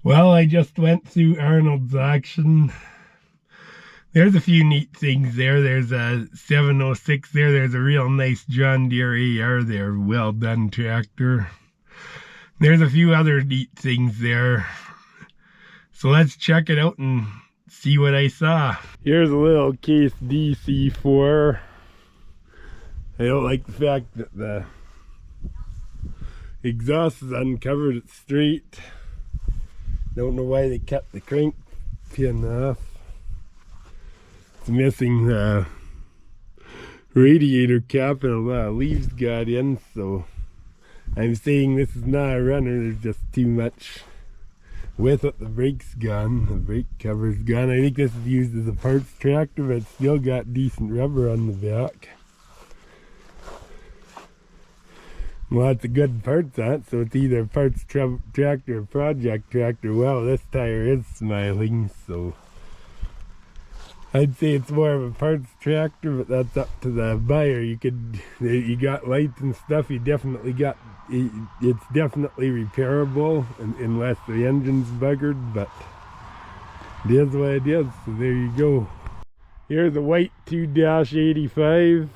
Well, I just went through Arnold's auction. There's a few neat things there. There's a 706 there. There's a real nice John Deere AR there. Well done tractor. There's a few other neat things there. So let's check it out and see what I saw. Here's a little case DC4. I don't like the fact that the exhaust is uncovered. It's straight. Don't know why they cut the crank pin off. It's missing the radiator cap and a lot of leaves got in, so I'm saying this is not a runner. There's just too much with it. The brake's gone. The brake cover's gone. I think this is used as a parts tractor, but it's still got decent rubber on the back. Lots of good parts on it, so it's either a parts tractor or project tractor. Well, this tire is smiling, so I'd say it's more of a parts tractor, but that's up to the buyer. You got lights and stuff. You definitely got. It's definitely repairable unless the engine's buggered, but it is what it is. So there you go. Here's a white 2-85.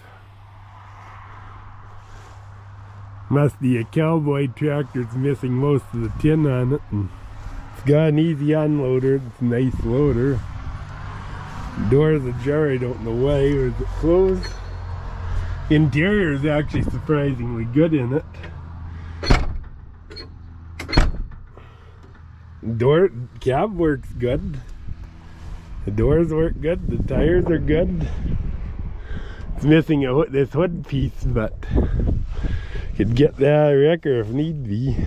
Must be a cowboy tractor. It's missing most of the tin on it, and it's got an easy unloader. It's a nice loader. The door's ajar. I don't know why. Or is it closed? Interior is actually surprisingly good in it. Door cab works good. The doors work good. The tires are good. It's missing this hood piece, but could get that wrecker if need be.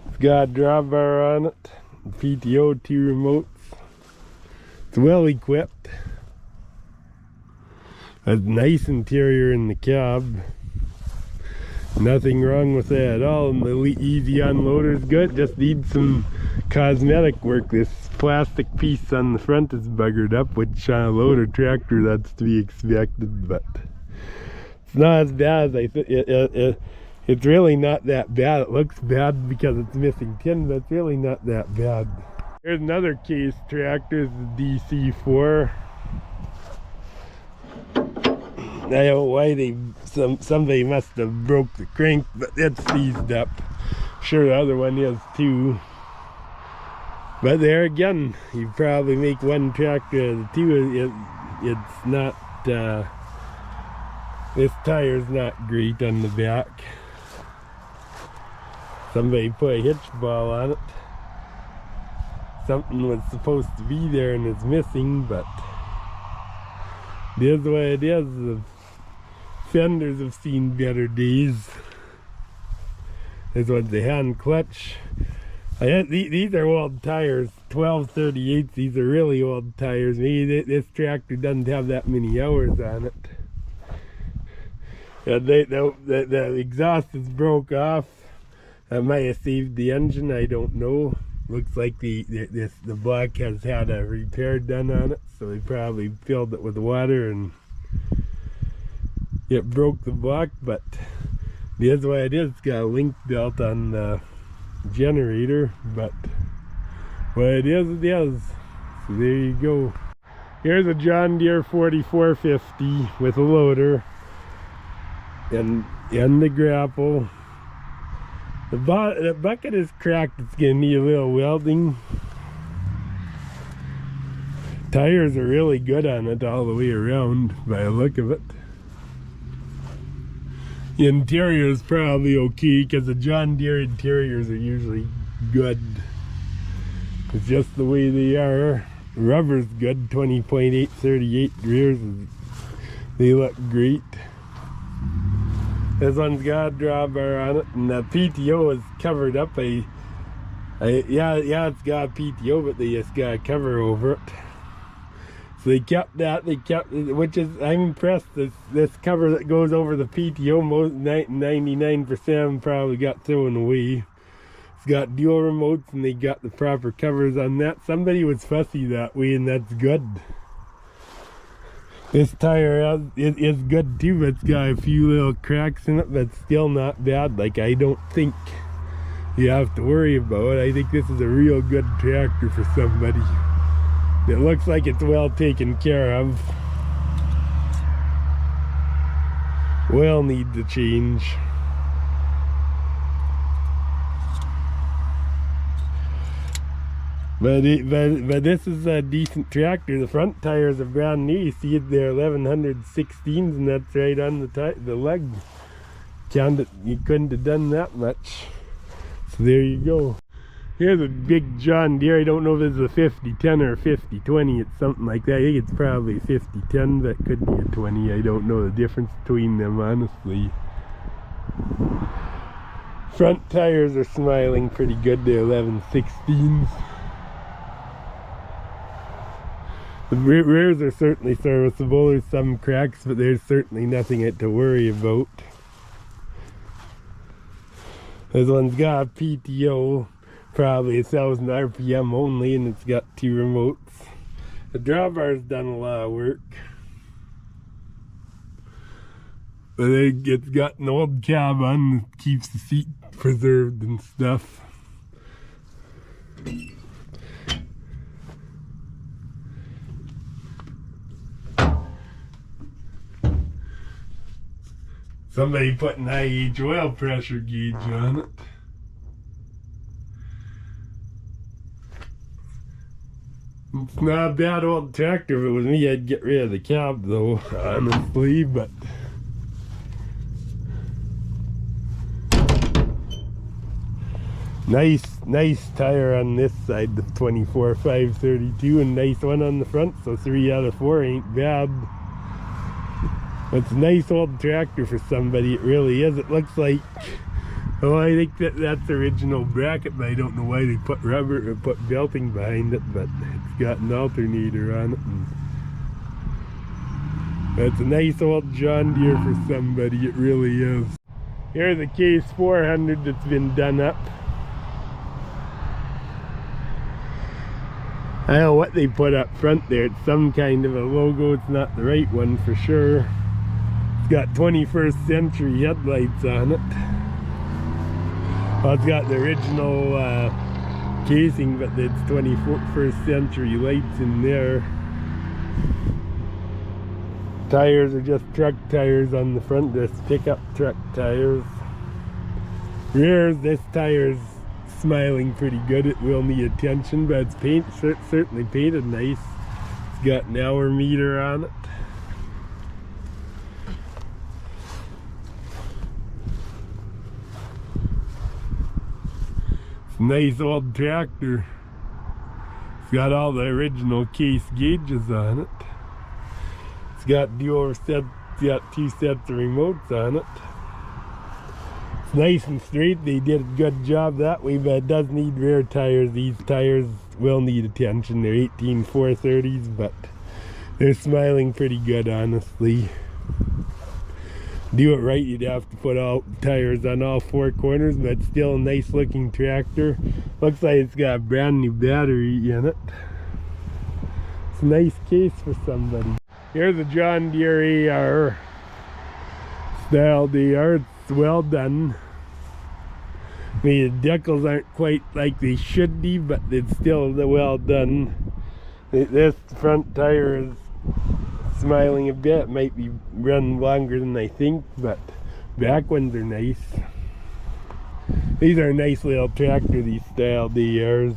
It's got a drawbar on it. PTO, 2 remotes. It's well equipped. A nice interior in the cab. Nothing wrong with that at all. And the easy unloader is good. Just needs some cosmetic work. This plastic piece on the front is buggered up, which on a loader tractor that's to be expected, but it's not as bad as I think. It's really not that bad. It looks bad because it's missing tin, but it's really not that bad. Here's another case tractor, the DC4. I don't know why somebody must have broke the crank, but it's seized up. Sure, the other one is too. But there again, you probably make one tractor out of the two. It's not. This tire's not great on the back. Somebody put a hitch ball on it. Something was supposed to be there and it's missing, but it is what it is. The fenders have seen better days. This one's a hand clutch. These are old tires, 1238s. These are really old tires. Maybe this tractor doesn't have that many hours on it. The exhaust is broke off. That might have saved the engine, I don't know. Looks like the block has had a repair done on it, so they probably filled it with water and it broke the block, but that's why it is. It's got a link belt on the generator, but what it is, it is. So there you go. Here's a John Deere 4450 with a loader and the grapple. The bucket is cracked. It's gonna need a little welding. Tires are really good on it all the way around by the look of it. The interior is probably okay because the John Deere interiors are usually good. It's just the way they are. Rubber's good, 20.838 rears. They look great. This one's got a drawbar on it, and the PTO is covered up. Yeah, it's got a PTO, but they just got a cover over it. So they kept that. Which is, I'm impressed. This cover that goes over the PTO, 99% of them probably got thrown away. It's got dual remotes, and they got the proper covers on that. Somebody was fussy that way, and that's good. This tire is good too, but it's got a few little cracks in it, but still not bad. Like, I don't think you have to worry about. I think this is a real good tractor for somebody. It looks like it's well taken care of. Oil needs a change. But this is a decent tractor. The front tires are brand new. You see it there, 1116s, and that's right on the leg. You couldn't have done that much. So there you go. Here's a big John Deere. I don't know if this is a 5010 or a 5020. It's something like that. I think it's probably a 5010, but it could be a 20. I don't know the difference between them, honestly. Front tires are smiling pretty good. They're 1116s. The rears are certainly serviceable. There's some cracks, but there's certainly nothing to worry about. This one's got a PTO, probably 1,000 RPM only, and it's got 2 remotes. The drawbar's done a lot of work. But it's got an old cab on that keeps the seat preserved and stuff. Somebody put an IH oil pressure gauge on it. It's not a bad old tractor. If it was me, I'd get rid of the cab though, honestly, but nice tire on this side, the 24 532, and nice one on the front, so 3 out of 4 ain't bad. It's a nice old tractor for somebody, it really is. It looks like, oh, I think that's original bracket, but I don't know why they put rubber or put belting behind it, but it's got an alternator on it. And it's a nice old John Deere for somebody, it really is. Here's a Case 400 that's been done up. I don't know what they put up front there. It's some kind of a logo. It's not the right one for sure. It's got 21st century headlights on it. Well, it's got the original casing, but it's 21st century lights in there. Tires are just truck tires on the front. Just pickup truck tires. Rears, this tire's smiling pretty good. It will need attention, but it's certainly painted nice. It's got an hour meter on it. It's a nice old tractor. It's got all the original Case gauges on it. It's got dual set. It's got 2 sets of remotes on it. It's nice and straight. They did a good job that way, but it does need rear tires. These tires will need attention. They're 18 430s, but they're smiling pretty good, honestly. Do it right, you'd have to put all tires on all 4 corners, but it's still a nice looking tractor. Looks like it's got a brand new battery in it. It's a nice case for somebody. Here's a John Deere AR style AR. It's well done. I mean, the decals aren't quite like they should be, but it's still well done. This front tire is smiling a bit. It might be run longer than I think, but back ones are nice. These are a nice little tractor, these style ARs.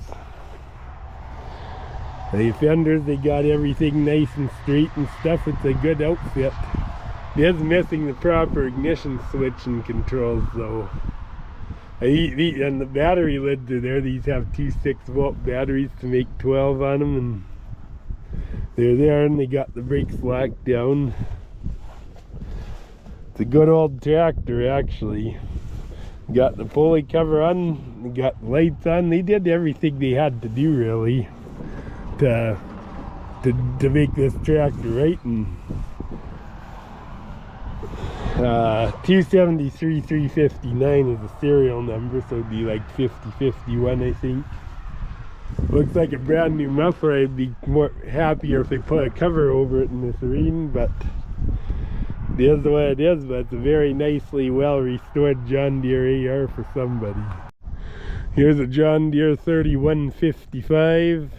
The fenders, they got everything nice and straight and stuff. It's a good outfit. It is missing the proper ignition switch and controls though. And the battery lids are there. These have 2 6-volt batteries to make 12 on them, and they're there, and they got the brakes locked down. It's a good old tractor, actually. Got the pulley cover on, got lights on. They did everything they had to do, really, to make this tractor right. And 273 359 is the serial number, so it'd be like 5051, I think. Looks like a brand new muffler. I'd be more happier if they put a cover over it in this rain, but it is the way it is. But it's a very nicely well restored John Deere AR for somebody. Here's a John Deere 3155.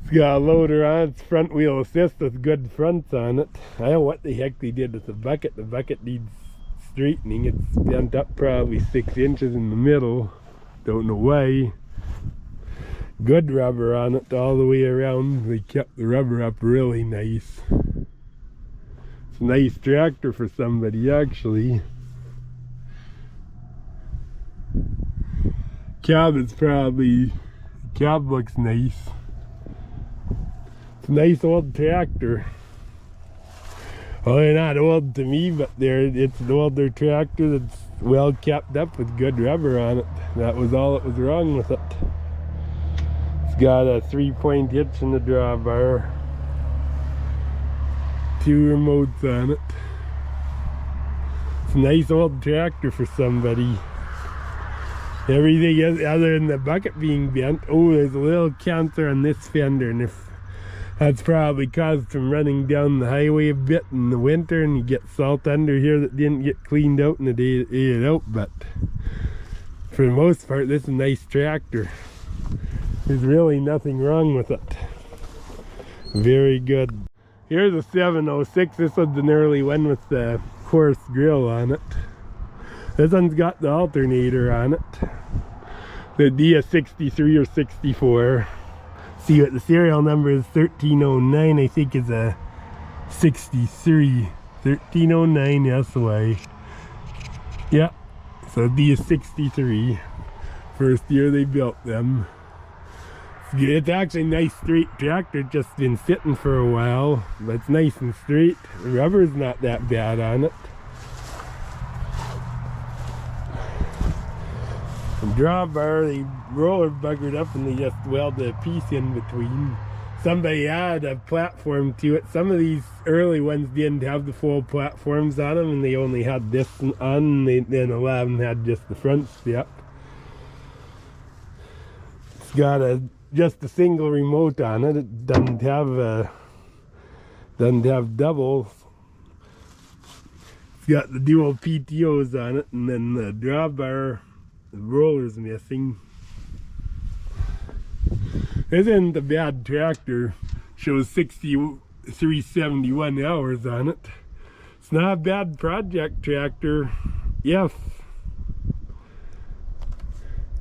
It's got a loader on it. It's front wheel assist with good fronts on it. I don't know what the heck they did with the bucket. The bucket needs straightening. It's bent up probably 6 inches in the middle. Don't know why. Good rubber on it all the way around. They kept the rubber up really nice. It's a nice tractor for somebody actually. Cab looks nice. It's a nice old tractor. Well, they're not old to me, but it's an older tractor that's well kept up with good rubber on it. That was all that was wrong with it. It's got a 3-point hitch in the drawbar. 2 remotes on it. It's a nice old tractor for somebody. Everything else, other than the bucket being bent. Oh, there's a little cancer on this fender, and if that's probably caused from running down the highway a bit in the winter, and you get salt under here that didn't get cleaned out and it ate it out. But for the most part, this is a nice tractor. There's really nothing wrong with it. Very good. Here's a 706. This one's an early one with the coarse grill on it. This one's got the alternator on it. The DS63 or 64. See what the serial number is, 1309. I think is a 63. 1309 SY. Yeah. So DS63. First year they built them. It's actually a nice straight tractor. It's just been sitting for a while, but it's nice and straight. The rubber's not that bad on it. The drawbar, the roller buggered up and they just welded a piece in between. Somebody added a platform to it. Some of these early ones didn't have the full platforms on them, and they only had this on, and then a lot of them had just the front step. It's got just a single remote on it. It doesn't have doubles. It's got the dual PTOs on it, and then the drawbar, the roller's missing. This isn't a bad tractor. Shows 371 hours on it. It's not a bad project tractor if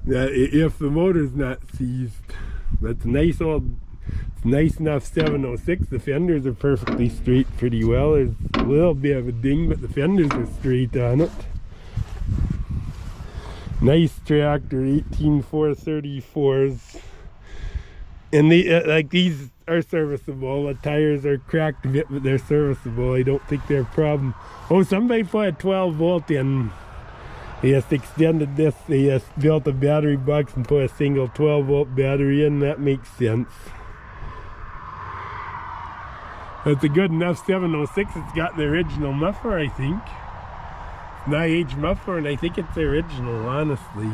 the motor's not seized. But it's a nice enough 706. The fenders are perfectly straight pretty well. There's a little bit of a ding, but the fenders are straight on it. Nice tractor, 18434s. And these are serviceable. The tires are cracked a bit, but they're serviceable. I don't think they're a problem. Oh, somebody put a 12 volt in. They just extended this. They just built a battery box and put a single 12 volt battery in. That makes sense. It's a good enough 706. It's got the original muffler, I think. It's an IH muffler, and I think it's the original, honestly.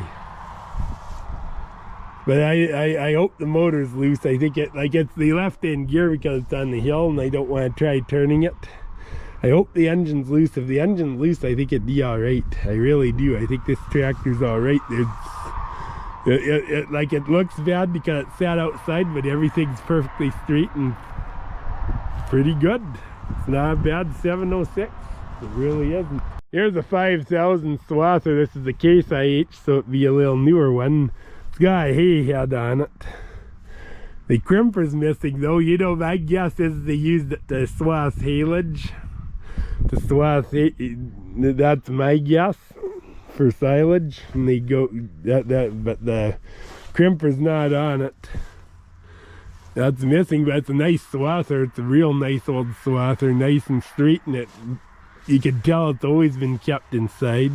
But I hope the motor's loose. I think it's the left end gear because it's on the hill, and I don't want to try turning it. I hope the engine's loose. If the engine's loose, I think it'd be alright. I really do. I think this tractor's alright. It looks bad because it sat outside, but everything's perfectly straight and pretty good. It's not a bad 706. It really isn't. Here's a 5000 swather. This is a case IH, so it'd be a little newer one. It's got a hay head on it. The crimper's missing though. You know, my guess is they used it to swath haylage. That's my guess for silage. And they go but the crimper's not on it. That's missing, but it's a nice swather. It's a real nice old swather, nice and straight, and you can tell it's always been kept inside.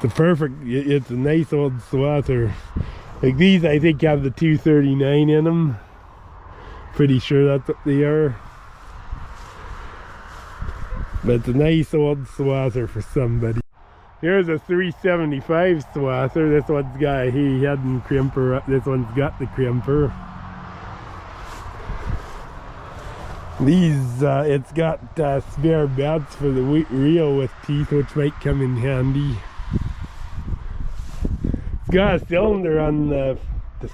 It's a nice old swather. Like these, I think, have the 239 in them. Pretty sure that's what they are. But it's a nice old swather for somebody. Here's a 375 swather. This one's got a hay head and crimper. This one's got the crimper. These, it's got spare belts for the reel with teeth, which might come in handy. It's got a cylinder on to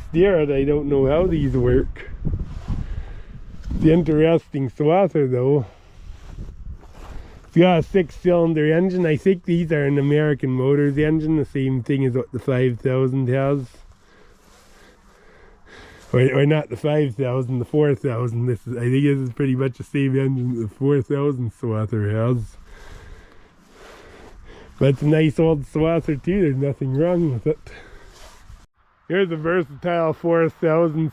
steer it. I don't know how these work. It's an interesting swather though. It's got a 6-cylinder engine. I think these are an American Motors engine, the same thing as what the 5000 has. Or not the 5000, the 4000. I think this is pretty much the same engine the 4000 swather has. But it's a nice old swather too, there's nothing wrong with it. Here's a versatile 4000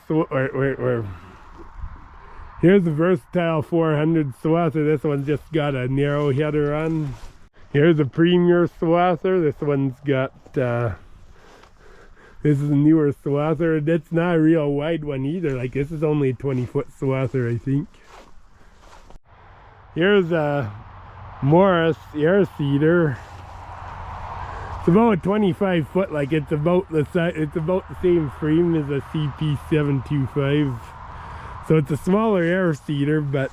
here's a versatile 400 swather. This one's just got a narrow header on. Here's a premier swather. This one's got this is a newer swather. It's not a real wide one either. Like, this is only a 20-foot swather, I think. Here's a Morris air seeder. It's about 25 foot. Like, it's about the size. It's about the same frame as a CP725. So it's a smaller air seeder, but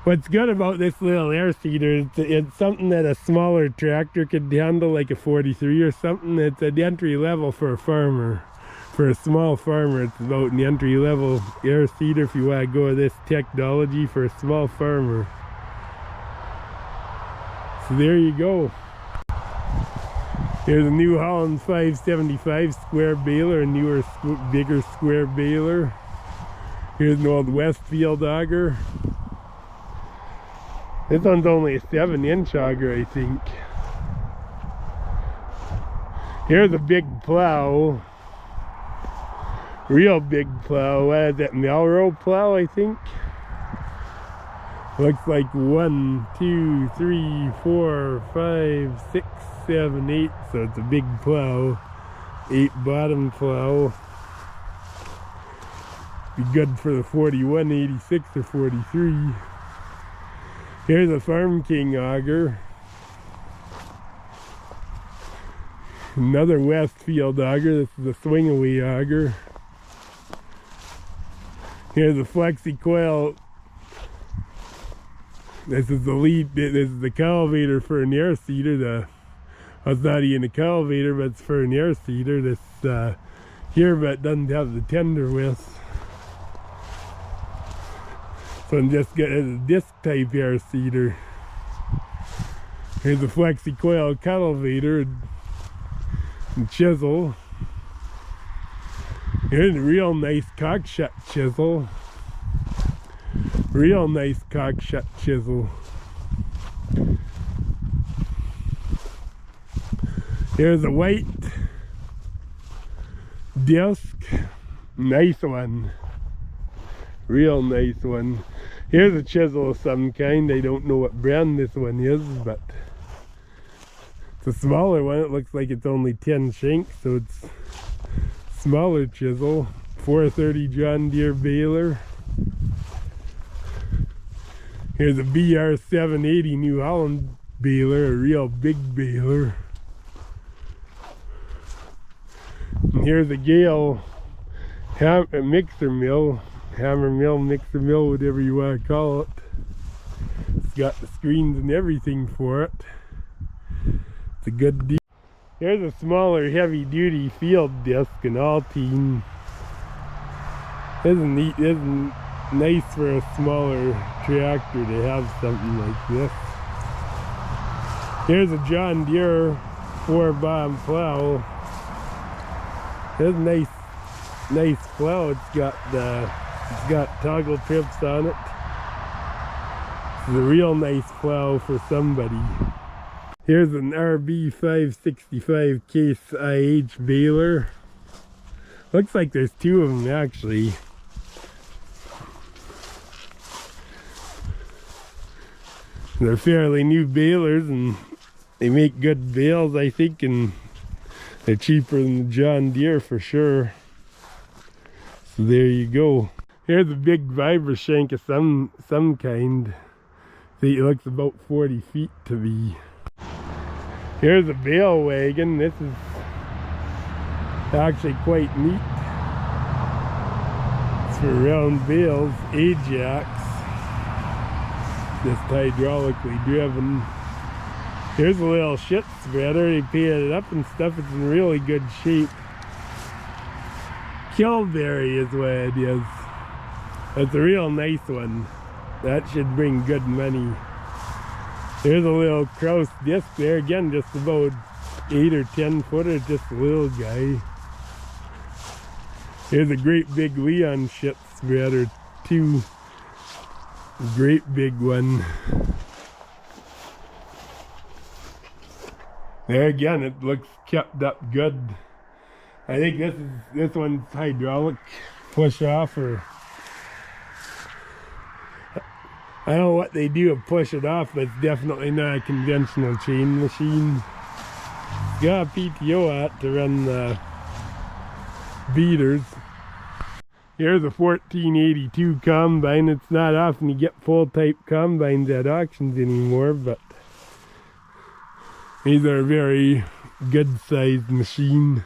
what's good about this little air seeder is it's something that a smaller tractor could handle, like a 43 or something. It's an entry level for a farmer. For a small farmer, it's about an entry level air seeder if you want to go with this technology for a small farmer. So there you go. Here's a New Holland 575 square baler, a newer, bigger square baler. Here's an old Westfield auger. This one's only a 7-inch auger, I think. Here's a big plow. Real big plow. What is that, Melrose plow, I think? Looks like 1, 2, 3, 4, 5, 6, 7, 8. So it's a big plow. 8 bottom plow. Be good for the 41, 86, or 43. Here's a Farm King auger. Another Westfield auger. This is a swing away auger. Here's a Flexi Coil. This is the lead. This is the cultivator for an air seeder. It's not even a cultivator, but it's for an air seeder. This here, but doesn't have the tender width. So I'm just getting a disc type air seeder. Here's a Flexi Coil cultivator and chisel. Here's a real nice cockshut chisel. Real nice cockshut chisel. Here's a white disc. Nice one. Real nice one. Here's a chisel of some kind. I don't know what brand this one is, but it's a smaller one. It looks like it's only 10 shanks, so it's smaller chisel. 430 John Deere baler. Here's a BR780 New Holland baler, a real big baler. And here's a Gale mixer mill. Hammer mill, mixer mill, whatever you want to call it. It's got the screens and everything for it. It's a good deal. Here's a smaller heavy duty field disc, an Alpine. Isn't neat, isn't nice for a smaller tractor to have something like this. Here's a John Deere 4-bomb plow. It's a nice plow. It's got toggle trips on it. It's a real nice plow for somebody. Here's an RB 565 Case IH baler. Looks like there's 2 of them actually. They're fairly new balers and they make good bales, I think, and they're cheaper than the John Deere for sure. So there you go. Here's a big vibra shank of some kind. See, it looks about 40 feet to me. Here's a bale wagon. This is actually quite neat. It's for round bales. Ajax. just hydraulically driven. Here's a little shit spreader. They painted it up and stuff. It's in really good shape. Kilberry is what it is. It's a real nice one. That should bring good money. There's a little Kraus disc there. Again, just about 8 or 10 footer, just a little guy. Here's a great big Leon shit spreader too. Great big one. There again, it looks kept up good. I think this one's hydraulic push off, or I don't know what they do to push it off, but it's definitely not a conventional chain machine. It's got a PTO out to run the beaters. Here's a 1482 combine. It's not often you get full type combines at auctions anymore, but these are a very good sized machine.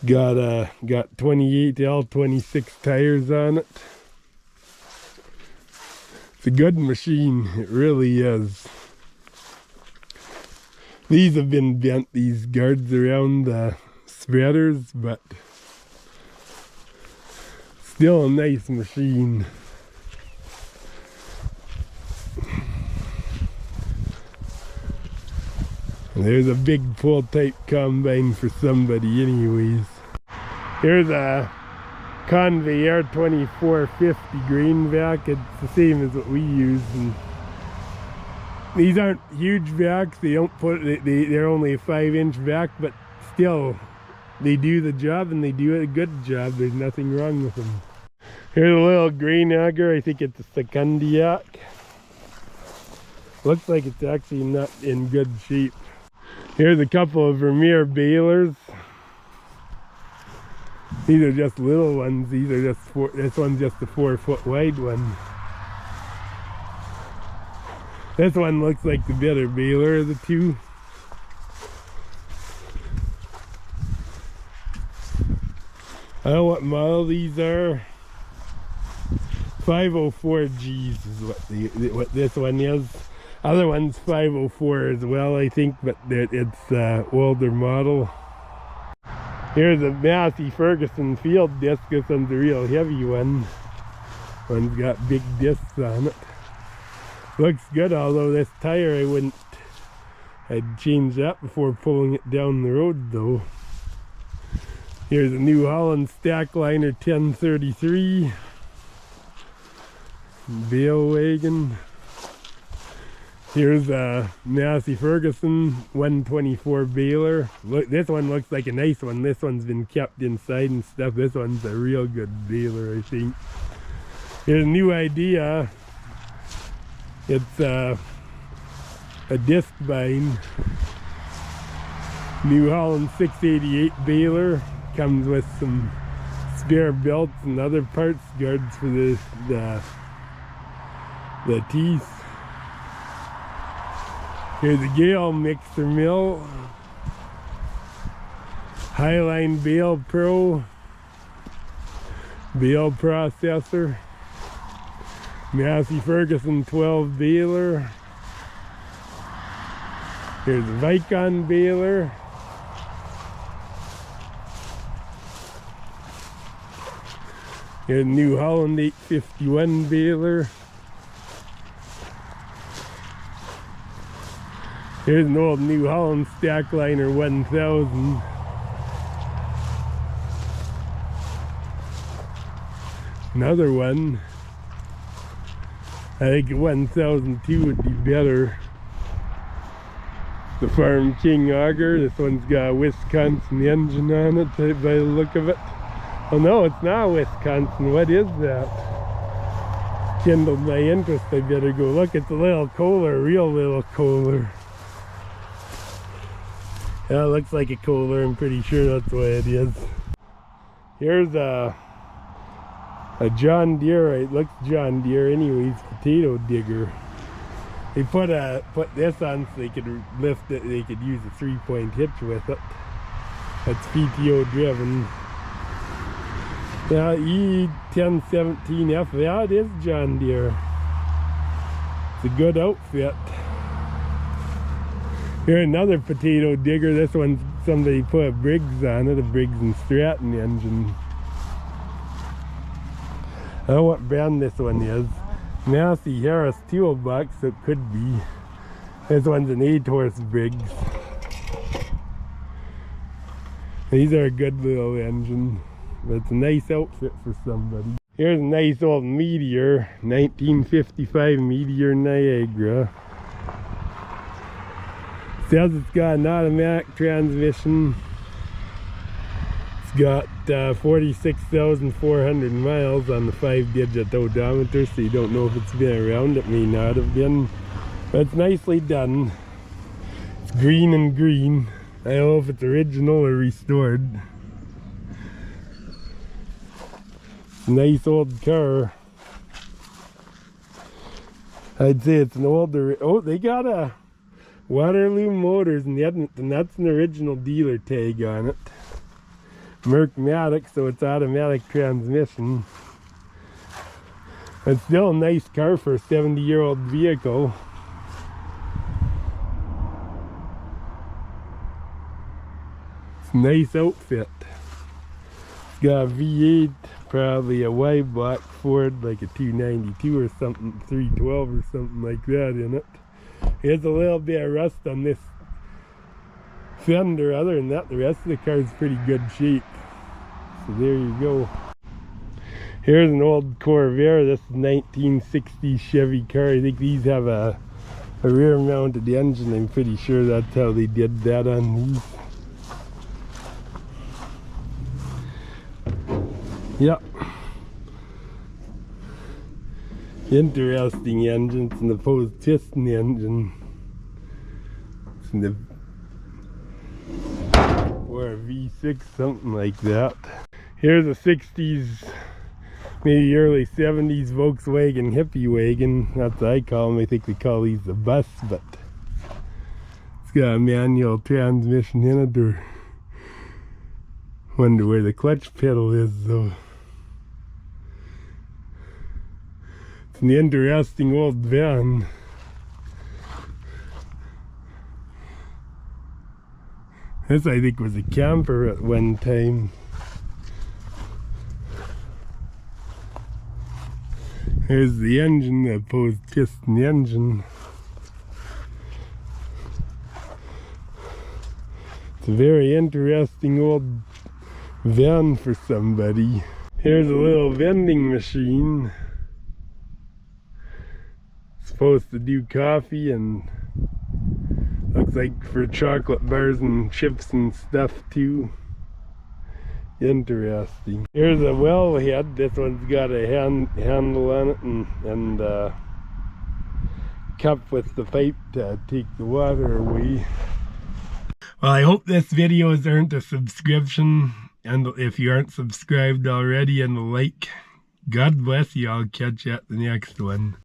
Got 28L26 tires on it. It's a good machine, it really is. These have been bent, these guards around the spreaders, but still a nice machine. There's a big full type combine for somebody anyways. Here's a Conveyor 2450 grain vac. It's the same as what we use. And these aren't huge vacs. They don't put they're only a 5-inch vac, but still they do the job, and they do a good job. There's nothing wrong with them. Here's a little grain auger. I think it's a Secondiac. Looks like it's actually not in good shape. Here's a couple of Vermeer balers. These are just little ones. These are just this one's just a 4-foot wide one. This one looks like the better baler of the two. I don't know what model these are. 504Gs is what this one is. Other one's 504 as well, I think, but it's older model. Here's a Massey Ferguson field disc. This one's a real heavy one. One's got big discs on it. Looks good, although this tire I'd change that before pulling it down the road though. Here's a New Holland Stack Liner 1033. Bale wagon. Here's a Massey Ferguson 124 baler. Look, this one looks like a nice one. This one's been kept inside and stuff. This one's a real good baler, I think. Here's a New Idea. It's a disc bind. New Holland 688 baler. Comes with some spare belts and other parts, guards for the teeth. Here's a Gale mixer mill. Highline Bale Pro. Bale processor. Massey Ferguson 12 baler. Here's a Vicon baler. Here's a New Holland 851 baler. Here's an old New Holland Stack Liner 1000. Another one. I think 1002 would be better. The Farm King auger. This one's got a Wisconsin engine on it by the look of it. Oh no, it's not Wisconsin. What is that? Kindled my interest. I better go look. It's a little Kohler, a real little Kohler. Yeah, it looks like a Kohler. I'm pretty sure that's what it is. Here's a John Deere. It looks John Deere anyways. Potato digger. They put this on so they could lift it. They could use a 3-point hitch with it. That's PTO driven. Yeah, E1017F, yeah, it is John Deere. It's a good outfit. Here another potato digger. This one's somebody put a Briggs on it, a Briggs and Stratton engine. I don't know what brand this one is. Massey Harris toolbox, so it could be. This one's an 8-horse Briggs. These are a good little engine. But it's a nice outfit for somebody. Here's a nice old Meteor, 1955 Meteor Niagara. Says it's got an automatic transmission. It's got 46,400 miles on the 5-digit odometer, so you don't know if it's been around. It may not have been, but it's nicely done. It's green and green. I don't know if it's original or restored. It's a nice old car. I'd say it's an older. Oh, they got a Waterloo Motors in Edmonton. That's an original dealer tag on it. Merc-matic, so it's automatic transmission. It's still a nice car for a 70-year-old vehicle. It's a nice outfit. It's got a V8, probably a wide block Ford, like a 292 or something, 312 or something like that in it. There's a little bit of rust on this fender. Other than that, the rest of the car is pretty good shape. So there you go. Here's an old Corvair. This is 1960 Chevy car. I think these have a rear mounted engine. I'm pretty sure that's how they did that on these. Yep. Interesting engine. It's an opposed piston engine. It's in the or a V6, something like that. Here's a 60s, maybe early 70s Volkswagen hippie wagon. That's what I call them. I think they call these the bus, but it's got a manual transmission in it. Or wonder where the clutch pedal is though. It's an interesting old van. This I think was a camper at one time. Here's the engine, the opposed piston engine. It's a very interesting old van for somebody. Here's a little vending machine. It's supposed to do coffee and looks like for chocolate bars and chips and stuff too. Interesting. Here's a wellhead. This one's got a handle on it and a cup with the pipe to take the water away. Well, I hope this video has earned a subscription, and if you aren't subscribed already, and a like. God bless you. I'll catch you at the next one.